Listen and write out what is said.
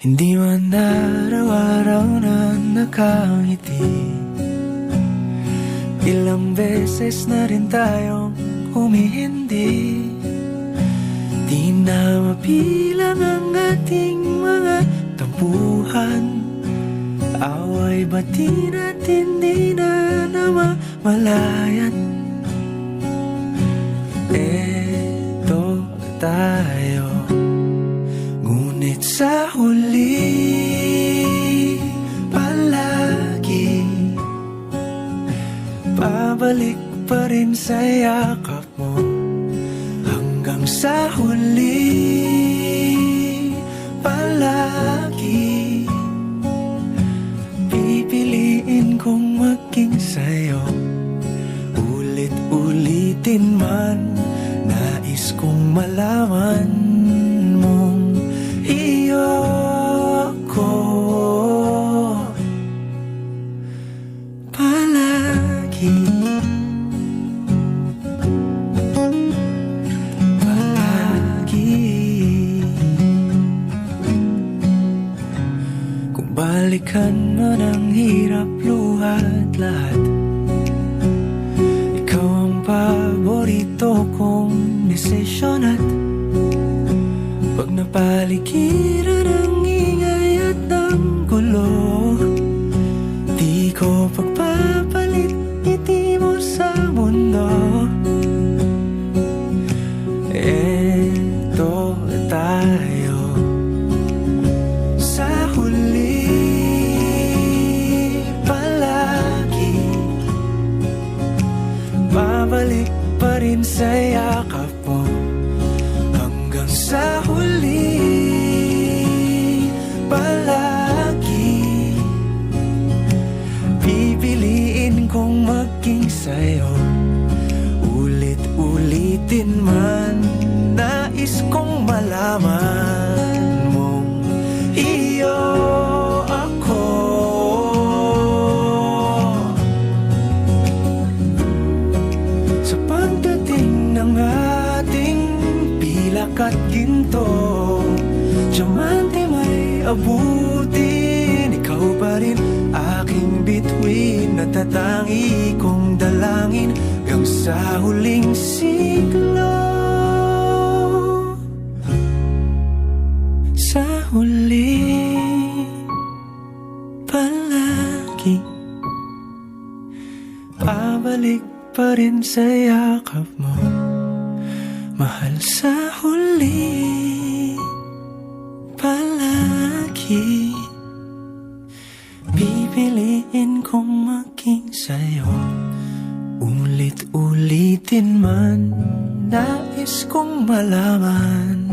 Hindi man araw-araw na nakangiti. Ilang beses na rin tayong humihindi. Di na mapilang ang ating mga tampuhan. Away bati natin di na namamalayan. Eto tayo, ngunit sa huli palagi pabalik pa rin sa yakap mo. Hanggang sa huli palagi pipiliin kong maging sa'yo. Ulit-ulitin man, nais kong malaman mong iyo ko palagi. Kung balikan man ang hirap, luhat lahat, ikaw ang paborito kong desisyon. At pag napaligiran ang ingay at ng gulo, di ko pagpapalit ngiti mo sa mundo. Eto tayo, sa huli palagi babalik pa rin sa yakap mo. Hanggang sa huli palagi pipiliin kong maging sa'yo. Ulit-ulitin man, nais kong malaman mong iyo ako. Sa pagdating ng ating pilak at ginto, diamante may abutin, ikaw pa rin aking bituin. Natatangi kong dalangin hanggang sa huling siglo. Sa huli palagi pabalik pa rin sa yakap mo, mahal. Sa huli palagi pipiliin kong maging sa'yo. Ulit-ulitin man, nais kong malaman